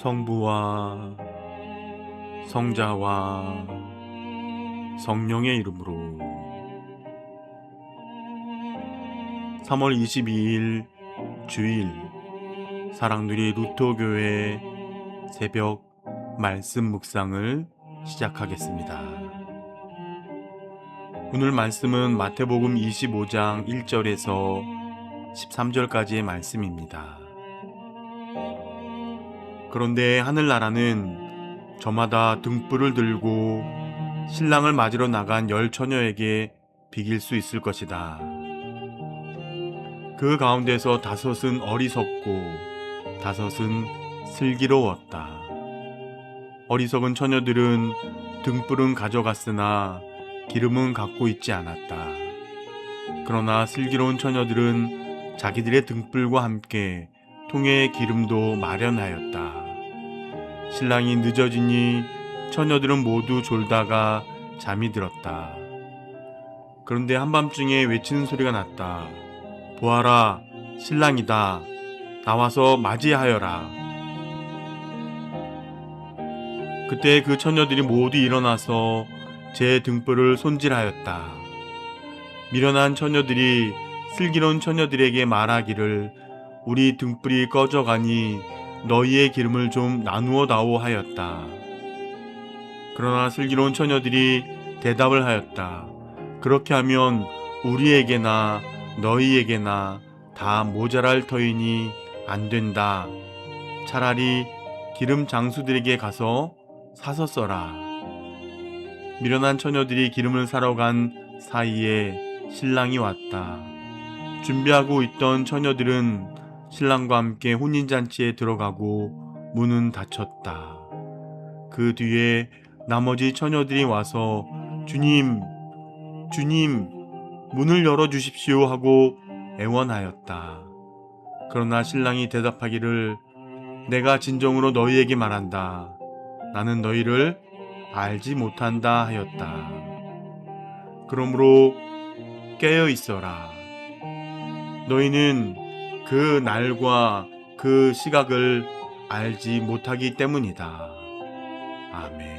성부와 성자와 성령의 이름으로 3월 22일 주일 사랑누리 루터교회 새벽 말씀 묵상을 시작하겠습니다. 오늘 말씀은 마태복음 25장 1절에서 13절까지의 말씀입니다. 그런데 하늘나라는 저마다 등불을 들고 신랑을 맞으러 나간 10처녀에게 비길 수 있을 것이다. 그 가운데서 5은 어리석고 5은 슬기로웠다. 어리석은 처녀들은 등불은 가져갔으나 기름은 갖고 있지 않았다. 그러나 슬기로운 처녀들은 자기들의 등불과 함께 통에 기름도 마련하였다. 신랑이 늦어지니 처녀들은 모두 졸다가 잠이 들었다. 그런데 한밤중에 외치는 소리가 났다. 보아라, 신랑이다. 나와서 맞이하여라. 그때 그 처녀들이 모두 일어나서 제 등불을 손질하였다. 미련한 처녀들이 슬기로운 처녀들에게 말하기를 우리 등불이 꺼져가니 너희의 기름을 좀 나누어 다오 하였다. 그러나 슬기로운 처녀들이 대답을 하였다. 그렇게 하면 우리에게나 너희에게나 다 모자랄 터이니 안 된다. 차라리 기름 장수들에게 가서 사서 써라. 미련한 처녀들이 기름을 사러 간 사이에 신랑이 왔다. 준비하고 있던 처녀들은 신랑과 함께 혼인잔치에 들어가고 문은 닫혔다. 그 뒤에 나머지 처녀들이 와서 주님, 주님, 문을 열어주십시오 하고 애원하였다. 그러나 신랑이 대답하기를 내가 진정으로 너희에게 말한다. 나는 너희를 알지 못한다 하였다. 그러므로 깨어 있어라. 너희는 그 날과 그 시각을 알지 못하기 때문이다. 아멘.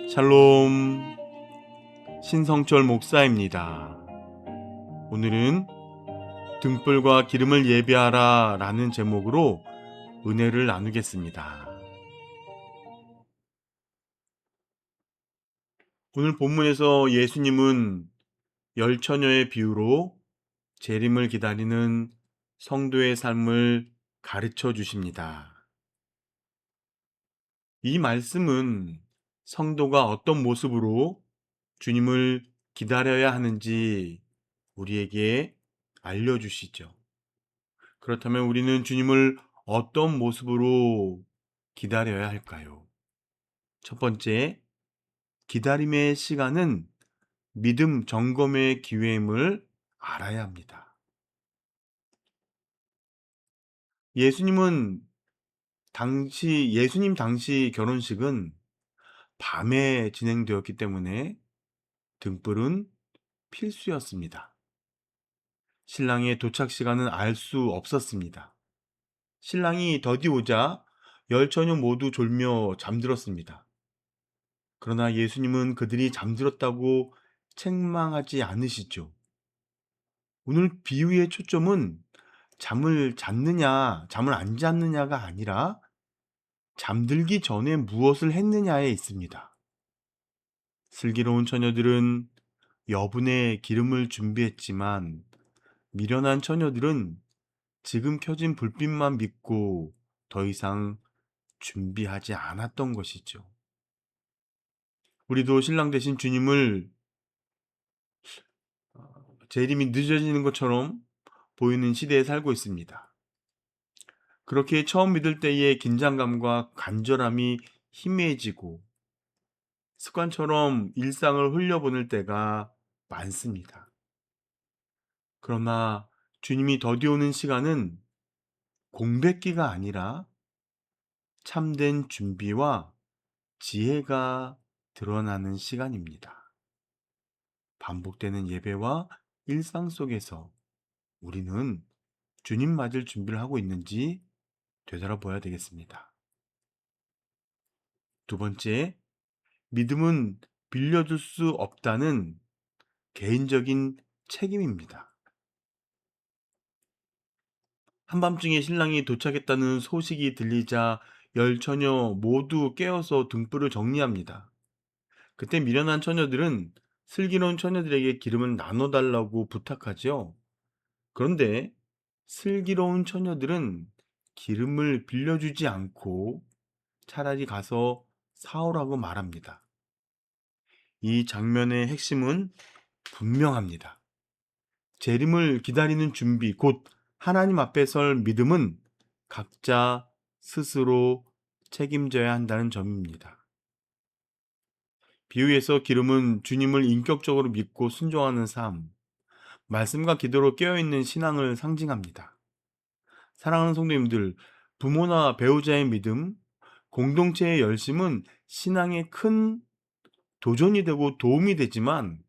샬롬, 신성철 목사입니다. 오늘은 등불과 기름을 예비하라 라는 제목으로 은혜를 나누겠습니다. 오늘 본문에서 예수님은 10처녀의 비유로 재림을 기다리는 성도의 삶을 가르쳐 주십니다. 이 말씀은 성도가 어떤 모습으로 주님을 기다려야 하는지 우리에게 알려주시죠. 그렇다면 우리는 주님을 어떤 모습으로 기다려야 할까요? 첫 번째, 기다림의 시간은 믿음 점검의 기회임을 알아야 합니다. 예수님 당시 결혼식은 밤에 진행되었기 때문에 등불은 필수였습니다. 신랑의 도착 시간은 알 수 없었습니다. 신랑이 더디 오자 10처녀 모두 졸며 잠들었습니다. 그러나 예수님은 그들이 잠들었다고 책망하지 않으시죠. 오늘 비유의 초점은 잠을 안 잤느냐가 아니라 잠들기 전에 무엇을 했느냐에 있습니다. 슬기로운 처녀들은 여분의 기름을 준비했지만 미련한 처녀들은 지금 켜진 불빛만 믿고 더 이상 준비하지 않았던 것이죠. 우리도 신랑 되신 주님을 재림이 늦어지는 것처럼 보이는 시대에 살고 있습니다. 그렇게 처음 믿을 때의 긴장감과 간절함이 희미해지고 습관처럼 일상을 흘려보낼 때가 많습니다. 그러나 주님이 더디오는 시간은 공백기가 아니라 참된 준비와 지혜가 드러나는 시간입니다. 반복되는 예배와 일상 속에서 우리는 주님 맞을 준비를 하고 있는지 되돌아봐야 되겠습니다. 두 번째, 믿음은 빌려줄 수 없다는 개인적인 책임입니다. 한밤중에 신랑이 도착했다는 소식이 들리자 열 처녀 모두 깨어서 등불을 정리합니다. 그때 미련한 처녀들은 슬기로운 처녀들에게 기름을 나눠달라고 부탁하지요. 그런데 슬기로운 처녀들은 기름을 빌려주지 않고 차라리 가서 사오라고 말합니다. 이 장면의 핵심은 분명합니다. 재림을 기다리는 준비, 곧 하나님 앞에 설 믿음은 각자 스스로 책임져야 한다는 점입니다. 비유에서 기름은 주님을 인격적으로 믿고 순종하는 삶, 말씀과 기도로 깨어있는 신앙을 상징합니다. 사랑하는 성도님들, 부모나 배우자의 믿음, 공동체의 열심은 신앙에 큰 도전이 되고 도움이 되지만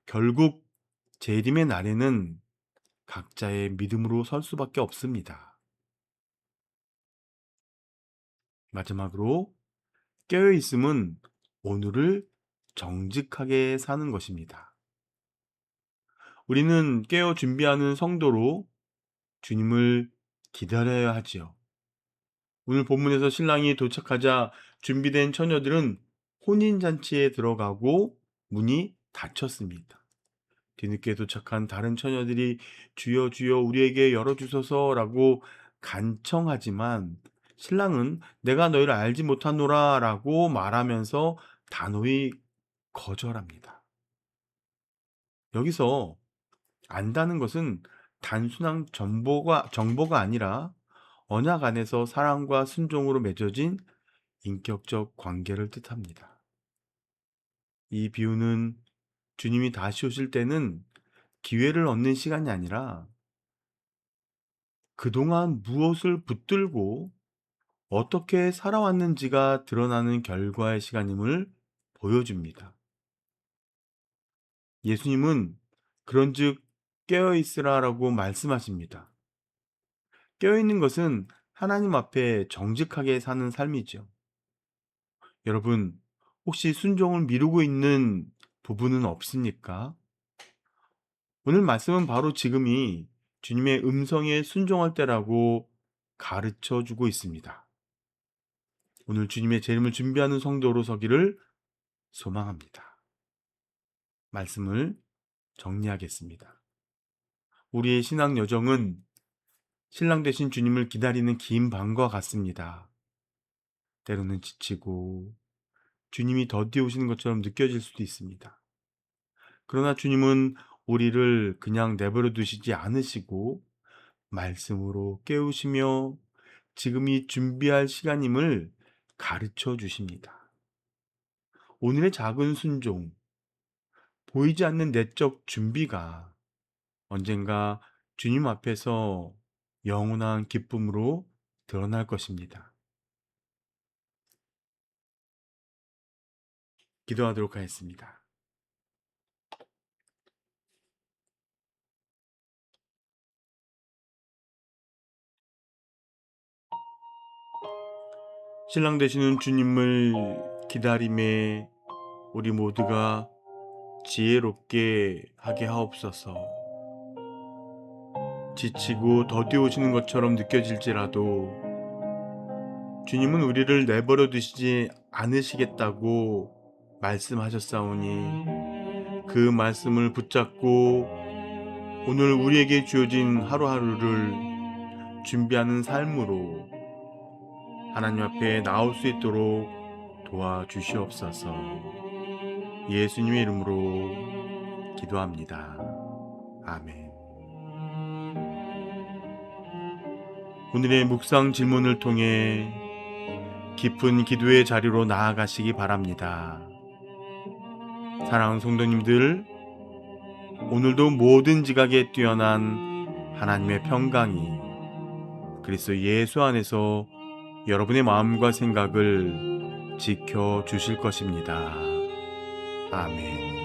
결국 재림의 날에는 각자의 믿음으로 설 수밖에 없습니다. 마지막으로 깨어있음은 오늘을 정직하게 사는 것입니다. 우리는 깨어 준비하는 성도로 주님을 기다려야 하지요. 오늘 본문에서 신랑이 도착하자 준비된 처녀들은 혼인잔치에 들어가고 문이 닫혔습니다. 뒤늦게 도착한 다른 처녀들이 주여 주여 우리에게 열어주소서라고 간청하지만 신랑은 내가 너희를 알지 못하노라 라고 말하면서 단호히 거절합니다. 여기서 안다는 것은 단순한 정보가 아니라 언약 안에서 사랑과 순종으로 맺어진 인격적 관계를 뜻합니다. 이 비유는 주님이 다시 오실 때는 기회를 얻는 시간이 아니라 그동안 무엇을 붙들고 어떻게 살아왔는지가 드러나는 결과의 시간임을 보여줍니다. 예수님은 그런즉 깨어있으라라고 말씀하십니다. 깨어있는 것은 하나님 앞에 정직하게 사는 삶이죠. 여러분, 혹시 순종을 미루고 있는 부분은 없습니까? 오늘 말씀은 바로 지금이 주님의 음성에 순종할 때라고 가르쳐 주고 있습니다. 오늘 주님의 재림을 준비하는 성도로 서기를 소망합니다. 말씀을 정리하겠습니다. 우리의 신앙 여정은 신랑 되신 주님을 기다리는 긴 밤과 같습니다. 때로는 지치고 주님이 더디 오시는 것처럼 느껴질 수도 있습니다. 그러나 주님은 우리를 그냥 내버려 두시지 않으시고 말씀으로 깨우시며 지금이 준비할 시간임을 가르쳐 주십니다. 오늘의 작은 순종, 보이지 않는 내적 준비가 언젠가 주님 앞에서 영원한 기쁨으로 드러날 것입니다. 기도하도록 하겠습니다. 신랑 되시는 주님을 기다림에 우리 모두가 지혜롭게 하게 하옵소서. 지치고 더디 오시는 것처럼 느껴질지라도 주님은 우리를 내버려 두시지 않으시겠다고 말씀하셨사오니 그 말씀을 붙잡고 오늘 우리에게 주어진 하루하루를 준비하는 삶으로 하나님 앞에 나올 수 있도록 도와주시옵소서. 예수님의 이름으로 기도합니다. 아멘. 오늘의 묵상 질문을 통해 깊은 기도의 자리로 나아가시기 바랍니다. 사랑하는 성도님들, 오늘도 모든 지각에 뛰어난 하나님의 평강이 그리스도 예수 안에서 여러분의 마음과 생각을 지켜주실 것입니다. 아멘.